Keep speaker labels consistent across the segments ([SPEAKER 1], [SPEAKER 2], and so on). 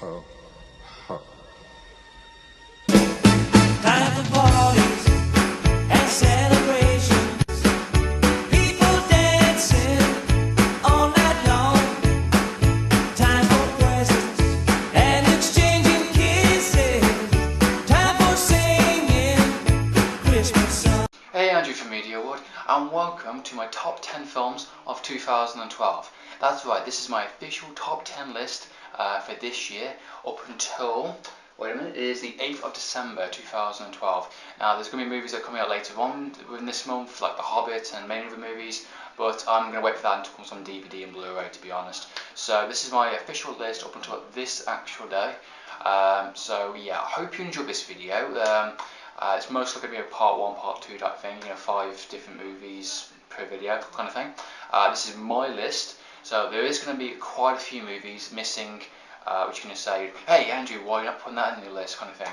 [SPEAKER 1] ho, ho.
[SPEAKER 2] Time for parties and celebrations. People dancing all night long. Time for presents and exchanging kisses. Time for singing Christmas songs.
[SPEAKER 3] Hey, Andrew from Media Award, and welcome to my top 10 films of 2012. That's right, this is my official top 10 list for this year up until, wait a minute, it is the 8th of December 2012. Now, there's going to be movies that are coming out later on within this month, like The Hobbit and many other movies, but I'm going to wait for that until it comes on DVD and Blu-ray, to be honest. So this is my official list up until this actual day. So yeah, I hope you enjoyed this video. It's mostly going to be a part 1, part 2 type thing, 5 different movies per video kind of thing. This is my list, so there is going to be quite a few movies missing, which you're going to say, hey Andrew, why are you not putting that in your list kind of thing.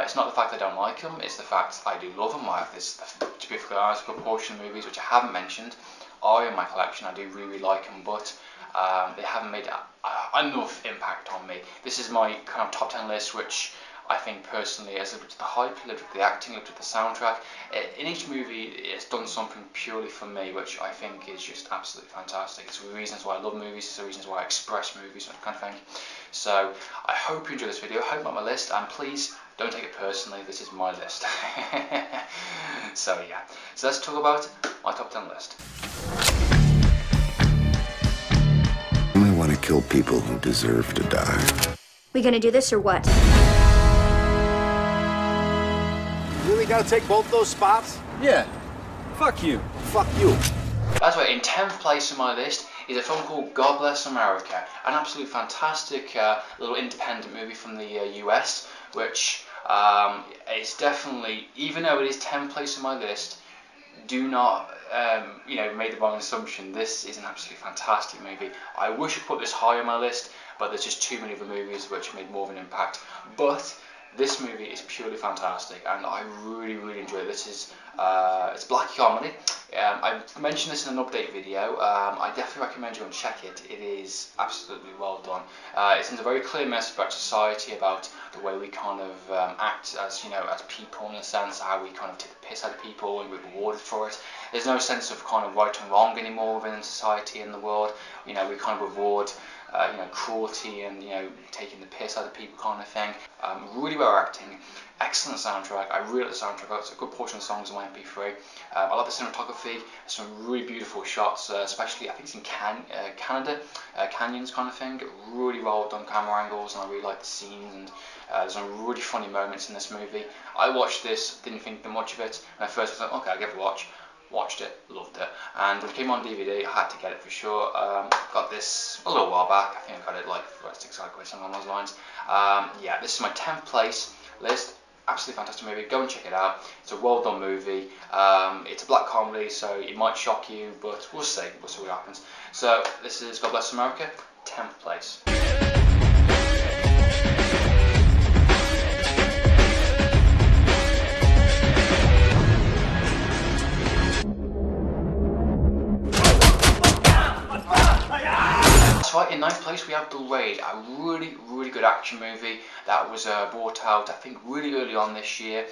[SPEAKER 3] It's not the fact I don't like them, it's the fact I do love them. I have this, to be honest, a good portion of movies which I haven't mentioned are in my collection. I do really like them, but they haven't made enough impact on me. This is my kind of top 10 list, which I think personally, as I looked at the hype, looked at the acting, looked at the soundtrack, in each movie it's done something purely for me, which I think is just absolutely fantastic. It's the reasons why I love movies, it's the reasons why I express movies, that kind of thing. So I hope you enjoy this video, I hope you like my list, and please don't take it personally, this is my list. So yeah, so let's talk about my top 10 list.
[SPEAKER 4] I only want to kill people who deserve to die.
[SPEAKER 5] We gonna do this or what?
[SPEAKER 6] Really gotta take both those spots?
[SPEAKER 7] Yeah. Fuck you.
[SPEAKER 6] Fuck you.
[SPEAKER 3] That's right, in 10th place on my list is a film called God Bless America, an absolutely fantastic little independent movie from the US, which is definitely, even though it is 10th place on my list, do not make the wrong assumption. This is an absolutely fantastic movie. I wish I put this high on my list, but there's just too many other movies which made more of an impact. But this movie is purely fantastic, and I really enjoy it. This is it's black comedy. I mentioned this in an update video. I definitely recommend you go and check it. It is absolutely well done. It sends a very clear message about society, about the way we kind of act as as people, in a sense, how we kind of take the piss out of people and we're rewarded for it. There's no sense of kind of right and wrong anymore within society and the world. We kind of reward cruelty and taking the piss out of people kind of thing. Really well acting, excellent soundtrack. I really like the soundtrack. It's a good portion of songs on my MP3. I like the cinematography. Some really beautiful shots, especially I think it's in Canada, canyons kind of thing. Really well done camera angles, and I really like the scenes. And there's some really funny moments in this movie. I watched this, didn't think much of it, and at first I was like, okay, I'll give it a watch. Watched it, loved it, and when it came on DVD, I had to get it for sure. Got this a little while back. I think I got it like for 6 quid, something along those lines. Yeah, this is my 10th place list. Absolutely fantastic movie. Go and check it out. It's a well done movie. It's a black comedy, so it might shock you, but we'll see. We'll see what happens. So this is God Bless America, 10th place. That's right, in 9th place we have The Raid, a really good action movie that was brought out, I think, really early on this year.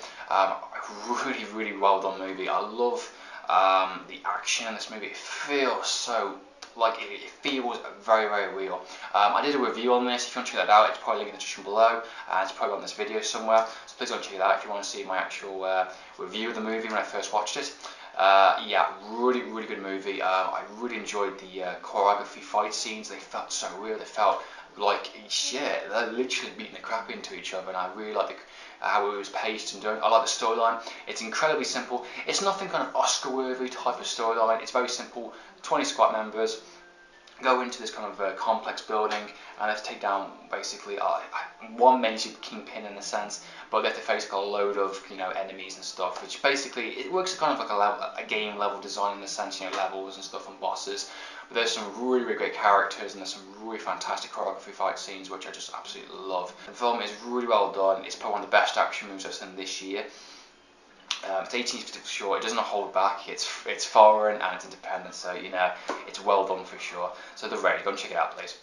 [SPEAKER 3] Really well done movie. I love the action in this movie. It feels so, like, it feels very real. I did a review on this. If you want to check that out, it's probably linked in the description below, and it's probably on this video somewhere, so please go and check it out if you want to see my actual review of the movie when I first watched it. Yeah, really good movie. I really enjoyed the choreography, fight scenes. They felt so real. They felt like, yeah, they're literally beating the crap into each other, and I really like how it was paced and done. I like the storyline. It's incredibly simple. It's nothing kind of Oscar-worthy type of storyline. It's very simple. 20 squad members go into this kind of complex building, and they have to take down basically one major kingpin in a sense, but they have to face a load of enemies and stuff, which basically it works kind of like a game level design in the sense, levels and stuff and bosses. But there's some really great characters, and there's some really fantastic choreography fight scenes which I just absolutely love. The film is really well done. It's probably one of the best action movies I've seen this year. It's 18 for sure. It doesn't hold back. It's foreign and it's independent, so it's well done for sure. So The Raid, go and check it out, please.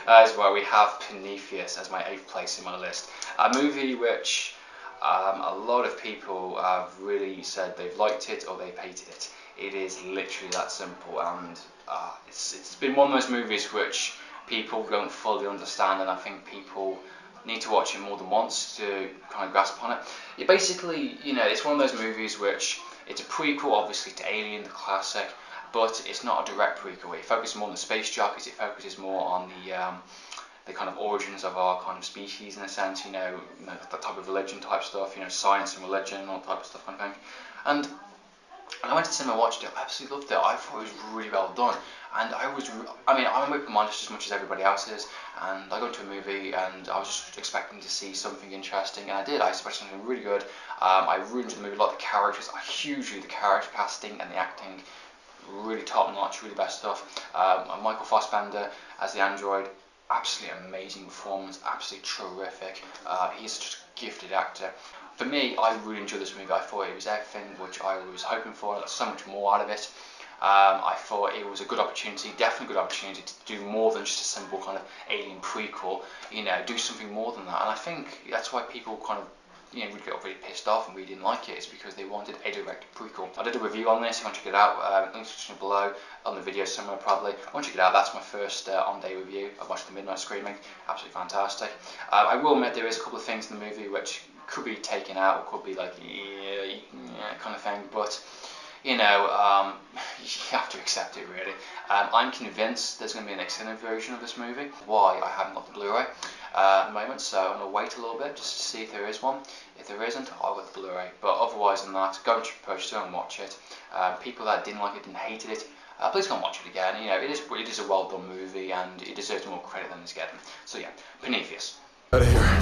[SPEAKER 3] As well, we have Pennywise as my 8th place in my list. A movie which a lot of people have really said they've liked it or they've hated it. It is literally that simple, and it's been one of those movies which people don't fully understand, and I think people need to watch it more than once to kind of grasp on it. It basically, it's one of those movies which it's a prequel, obviously, to Alien, the classic, but it's not a direct prequel. It focuses more on the space jockeys. It focuses more on the kind of origins of our kind of species in a sense. That type of religion type stuff. Science and religion and all type of stuff, kind of thing. And I went to the cinema, watched it. I absolutely loved it. I thought it was really well done. And I'm open-minded just as much as everybody else is. And I go to a movie and I was just expecting to see something interesting, and I did. I expected something really good. I really enjoyed the movie. A lot of the characters, hugely the character casting and the acting, really top-notch, really best stuff. Michael Fassbender as the android, absolutely amazing performance, absolutely terrific. He's just a gifted actor. For me, I really enjoyed this movie. I thought it was everything which I was hoping for. I got so much more out of it. I thought it was a good opportunity, definitely a good opportunity to do more than just a simple kind of Alien prequel. Do something more than that. And I think that's why people kind of would get really pissed off and we didn't like it. It's because they wanted a direct prequel. I did a review on this. If you want to check it out, links description below, on the video somewhere probably. I want to check it out. That's my first on-day review. I watched the Midnight Screaming. Absolutely fantastic. I will admit there is a couple of things in the movie which could be taken out, or could be like kind of thing, but you have to accept it really. I'm convinced there's going to be an extended version of this movie. Why? I haven't got the Blu-ray at the moment, so I'm going to wait a little bit just to see if there is one. If there isn't, I'll get the Blu-ray. But otherwise than that, go and purchase it and watch it. People that didn't like it, didn't hated it, please go and watch it again. It is a well done movie, and it deserves more credit than it's getting. So yeah, Pennywise.
[SPEAKER 4] Out of here.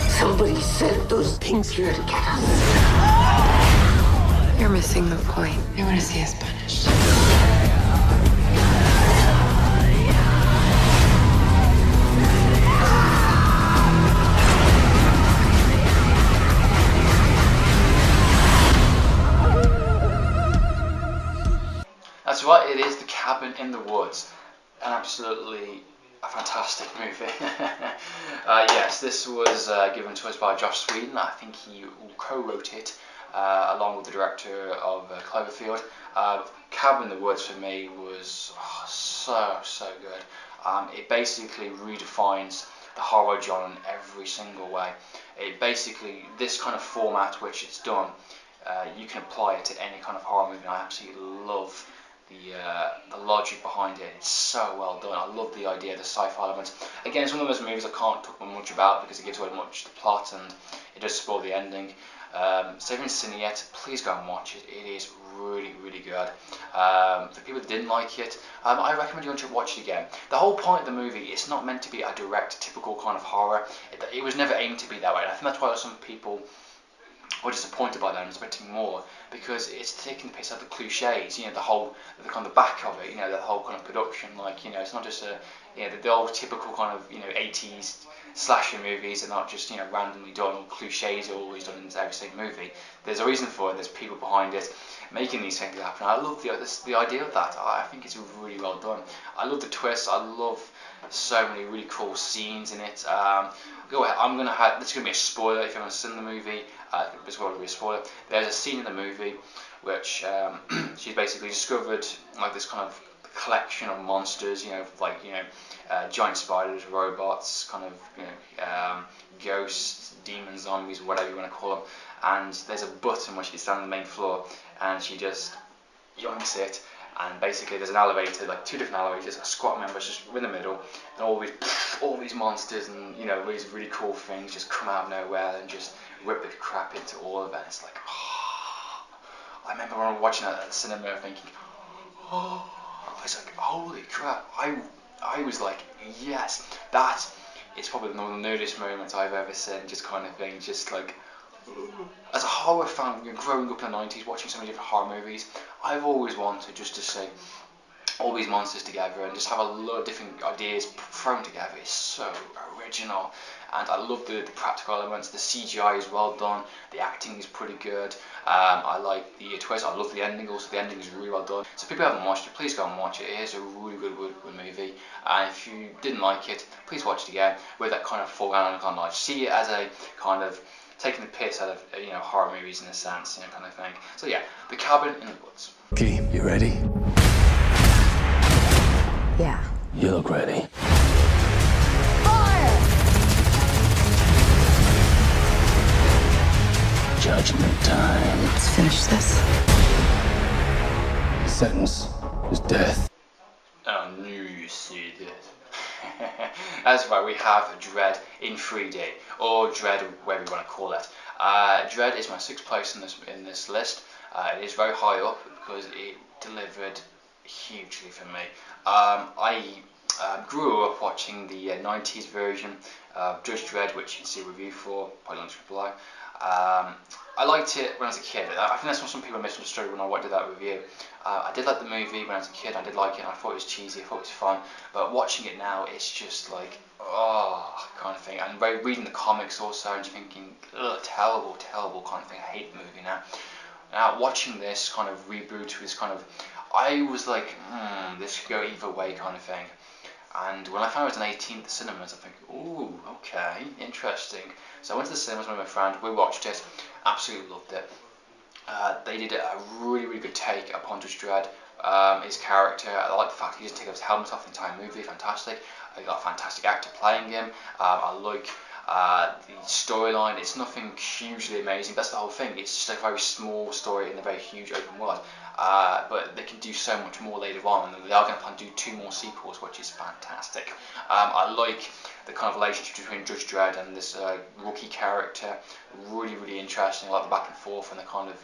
[SPEAKER 1] Somebody sent those things here to get us.
[SPEAKER 5] You're missing the point. They want to see us punished.
[SPEAKER 3] That's right, it is The Cabin in the Woods. An absolutely fantastic movie. Yes, this was given to us by Joss Whedon. I think he co-wrote it along with the director of Cloverfield. Cabin in the Woods for me was so good. It basically redefines the horror genre in every single way. It basically, this kind of format which it's done, you can apply it to any kind of horror movie. I absolutely love the logic behind it. It's so well done. I love the idea, the sci-fi elements. Again, it's one of those movies I can't talk much about because it gives away much the plot and it does spoil the ending. So if you haven't seen it yet, please go and watch it. It is really good. For people that didn't like it, I recommend you to watch it again. The whole point of the movie, it's not meant to be a direct, typical kind of horror. It was never aimed to be that way. And I think that's why some people were disappointed by that and expecting more, because it's taking the piss out of the cliches, the kind of back of it, the whole kind of production, it's not just the old typical kind of 80s slasher movies are not just randomly done, or cliches are always done in every single movie. There's a reason for it, there's people behind it making these things happen. I love the idea of that. I think it's really well done. I love the twist. I love so many really cool scenes in it. Go ahead. This is gonna be a spoiler if you haven't seen the movie. It's going to be a spoiler. There's a scene in the movie which she's basically discovered like this kind of collection of monsters, giant spiders, robots, kind of ghosts, demons, zombies, whatever you want to call them. And there's a button where she stands on the main floor, and she just yoinks it. And basically, there's an elevator, like 2 different elevators, a squad member's just in the middle, and all these monsters and these really cool things just come out of nowhere and just rip the crap into all of it. It's like, I remember when I was watching that at the cinema thinking, I was like, holy crap! I was like, yes, that is probably one of the nerdiest moments I've ever seen. Just kind of thing, just like. As a horror fan, growing up in the 90s, watching so many different horror movies, I've always wanted just to see all these monsters together and just have a lot of different ideas thrown together. It's so original, and I love the practical elements. The CGI is well done, the acting is pretty good. I like the twist. I love the ending. Also, the ending is really well done. So if people haven't watched it, please go and watch it. It is a really good movie. And if you didn't like it, please watch it again with that kind of foreground kind of knowledge. See it as a kind of taking the piss out of horror movies in a sense, kind of thing. So yeah, The Cabin in the Woods.
[SPEAKER 8] Okay, you ready?
[SPEAKER 5] Yeah.
[SPEAKER 8] You look ready. Judgment time.
[SPEAKER 5] Let's finish this.
[SPEAKER 8] The sentence is death.
[SPEAKER 3] I knew you see this. That's right, we have Dread in 3D, or Dread, whatever you want to call it. Dread is my 6th place in this list. It is very high up because it delivered hugely for me. I grew up watching the 90s version of Judge Dredd, which you can see a review for, probably linked below. I liked it when I was a kid. I think that's what some people misunderstood when I did that review. I did like the movie when I was a kid. I did like it, and I thought it was cheesy. I thought it was fun. But watching it now, it's just like, oh, kind of thing. And reading the comics also, and thinking, ugh, terrible, terrible kind of thing. I hate the movie now. Now watching this kind of reboot was kind of, I was like, this could go either way kind of thing. And when I found it was an 18th at the cinemas, I think, ooh, okay, interesting. So I went to the cinemas with my friend, we watched it, absolutely loved it. They did a really, really good take upon Judge Dredd. His character, I like the fact he doesn't take his helmet off the entire movie, fantastic. He got a fantastic actor playing him. I like the storyline. It's nothing hugely amazing, that's the whole thing. It's just a very small story in a very huge open world. But they can do so much more later on, and they are going to plan to do 2 more sequels, which is fantastic. I like the kind of relationship between Judge Dredd and this rookie character. Really, really interesting. I like the back and forth and the kind of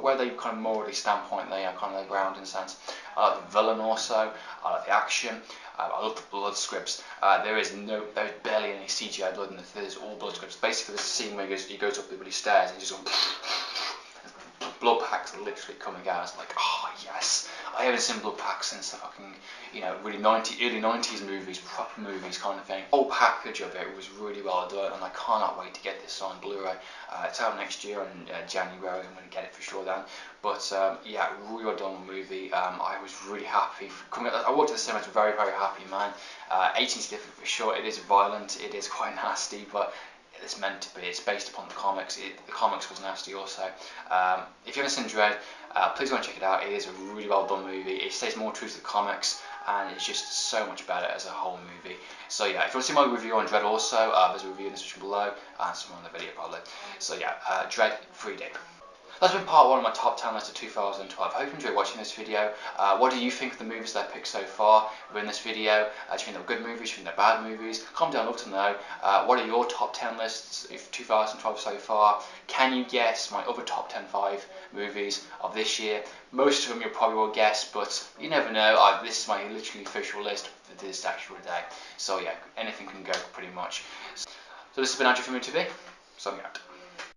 [SPEAKER 3] where they kind of morally standpoint they are kind of the ground in a sense. I like the villain also. I like the action. I love the blood scripts. There's barely any CGI blood in this. There's all blood scripts. Basically, there's a scene where he goes up the really stairs and he just goes. Blood packs are literally coming out. It's like, oh yes, I haven't seen blood packs since the fucking, really early 90s movies, proper movies kind of thing. The whole package of it was really well done, and I cannot wait to get this on Blu-ray. It's out next year in January. I'm going to get it for sure then. But yeah, really well done movie. I was really happy. I walked to the cinema, very, very happy, man. 18's different for sure. It is violent, it is quite nasty, but it's meant to be. It's based upon the comics. The comics was nasty also. If you haven't seen Dread, please go and check it out. It is a really well done movie. It stays more true to the comics, and it's just so much better as a whole movie. So yeah, if you want to see my review on Dread also, there's a review in the description below, and somewhere in the video probably. So yeah, Dread 3D. That's been part 1 of my top 10 list of 2012. I hope you enjoyed watching this video. What do you think of the movies that I picked so far within this video? Do you think they're good movies? Do you think they're bad movies? Comment down, I'd love to know. What are your top 10 lists of 2012 so far? Can you guess my other top 5 movies of this year? Most of them you probably will guess, but you never know. This is my literally official list for this actual day. So yeah, anything can go pretty much. So this has been Andrew from MTV. Signing out.